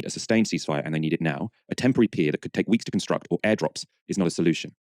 need a sustained ceasefire and they need it now. A temporary pier that could take weeks to construct or airdrops is not a solution.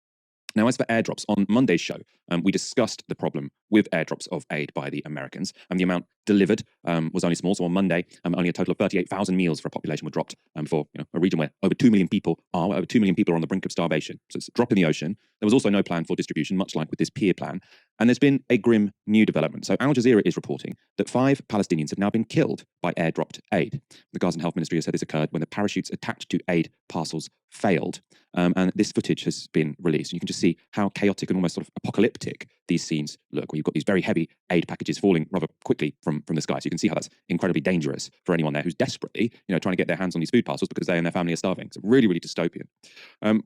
Now, as for airdrops, on Monday's show, we discussed the problem with airdrops of aid by the Americans, and the amount delivered was only small. So on Monday, only a total of 38,000 meals for a population were dropped for a region where over 2 million people are, over 2 million people are on the brink of starvation. So it's a drop in the ocean. There was also no plan for distribution, much like with this pier plan. And there's been a grim new development. So Al Jazeera is reporting that 5 Palestinians have now been killed by airdropped aid. The Gaza Health Ministry has said this occurred when the parachutes attached to aid parcels failed. And this footage has been released. And you can just see how chaotic and almost sort of apocalyptic these scenes look, where you've got these very heavy aid packages falling rather quickly from the sky. So you can see how that's incredibly dangerous for anyone there who's desperately, trying to get their hands on these food parcels because they and their family are starving. It's really, really dystopian.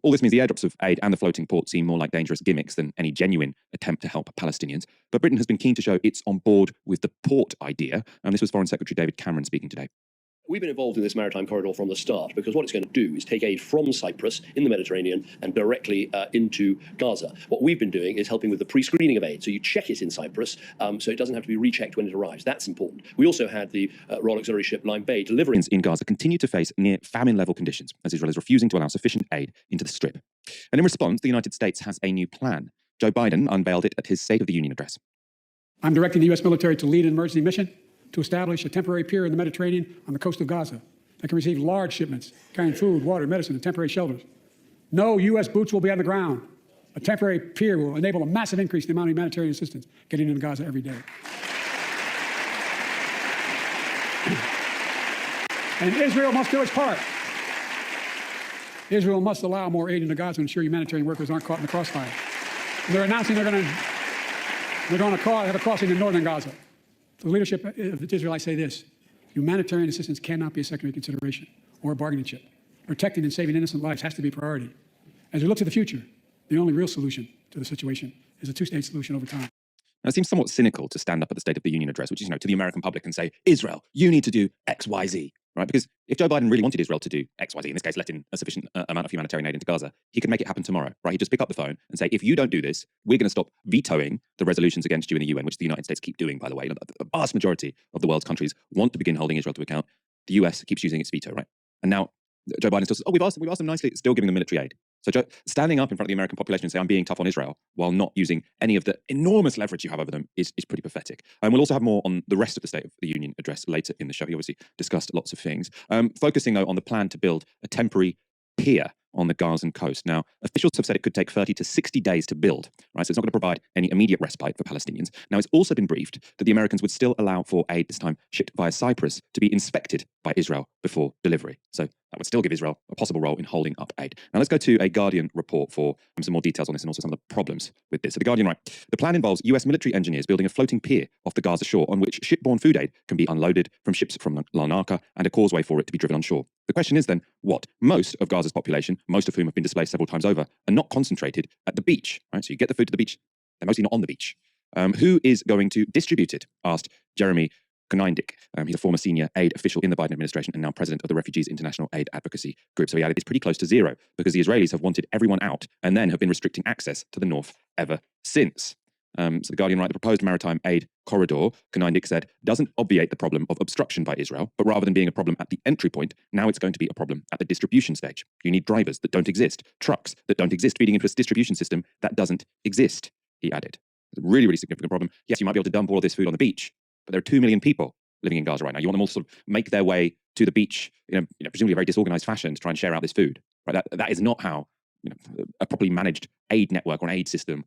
All this means the airdrops of aid and the floating port seem more like dangerous gimmicks than any genuine attempt to help Palestinians. But Britain has been keen to show it's on board with the port idea. And this was Foreign Secretary David Cameron speaking today. We've been involved in this maritime corridor from the start because what it's going to do is take aid from Cyprus in the Mediterranean and directly into Gaza. What we've been doing is helping with the pre-screening of aid. So you check it in Cyprus so it doesn't have to be rechecked when it arrives. That's important. We also had the Royal Auxiliary ship Lime Bay delivering. In Gaza continue to face near famine-level conditions as Israel is refusing to allow sufficient aid into the Strip. And in response, the United States has a new plan. Joe Biden unveiled it at his State of the Union address. I'm directing the U.S. military to lead an emergency mission to establish a temporary pier in the Mediterranean on the coast of Gaza that can receive large shipments carrying food, water, medicine, and temporary shelters. No U.S. boots will be on the ground. A temporary pier will enable a massive increase in the amount of humanitarian assistance getting into Gaza every day. And Israel must do its part. Israel must allow more aid into Gaza to ensure humanitarian workers aren't caught in the crossfire. And they're announcing they're going to have a crossing in northern Gaza. To the leadership of Israel, I say this: humanitarian assistance cannot be a secondary consideration or a bargaining chip. Protecting and saving innocent lives has to be a priority. As we look to the future, the only real solution to the situation is a two-state solution over time. Now, it seems somewhat cynical to stand up at the State of the Union address, which is, to the American public and say, Israel, you need to do X, Y, Z, right? Because if Joe Biden really wanted Israel to do X, Y, Z, in this case, let in a sufficient amount of humanitarian aid into Gaza, he could make it happen tomorrow, right? He'd just pick up the phone and say, if you don't do this, we're going to stop vetoing the resolutions against you in the UN, which the United States keep doing, by the way. A vast majority of the world's countries want to begin holding Israel to account. The US keeps using its veto, right? And now Joe Biden still says, we've asked them nicely, still giving them military aid. So Joe, standing up in front of the American population and say, I'm being tough on Israel, while not using any of the enormous leverage you have over them is pretty pathetic. And we'll also have more on the rest of the State of the Union address later in the show. He obviously discussed lots of things. Focusing, though, on the plan to build a temporary pier on the Gazan coast. Now, officials have said it could take 30 to 60 days to build, right? So it's not going to provide any immediate respite for Palestinians. Now, it's also been briefed that the Americans would still allow for aid, this time shipped via Cyprus, to be inspected by Israel before delivery. So that would still give Israel a possible role in holding up aid. Now, let's go to a Guardian report for some more details on this and also some of the problems with this. So the Guardian writes, the plan involves US military engineers building a floating pier off the Gaza shore on which shipborne food aid can be unloaded from ships from Larnaca and a causeway for it to be driven on shore. The question is then, what? Most of Gaza's population, most of whom have been displaced several times over, are not concentrated at the beach, right? So you get the food to the beach, they're mostly not on the beach. Who is going to distribute it? Asked Jeremy Konyndyk. He's a former senior aid official in the Biden administration and now president of the Refugees International Aid Advocacy Group. So he added, it's pretty close to zero because the Israelis have wanted everyone out and then have been restricting access to the north ever since. So the Guardian writes, the proposed maritime aid corridor, Konyndyk said, doesn't obviate the problem of obstruction by Israel, but rather than being a problem at the entry point, now it's going to be a problem at the distribution stage. You need drivers that don't exist, trucks that don't exist, feeding into a distribution system that doesn't exist, he added. It's a really, really significant problem. Yes, you might be able to dump all of this food on the beach, but there are 2 million people living in Gaza right now. You want them all to sort of make their way to the beach in a presumably a very disorganized fashion to try and share out this food. Right? That is not how a properly managed aid network or an aid system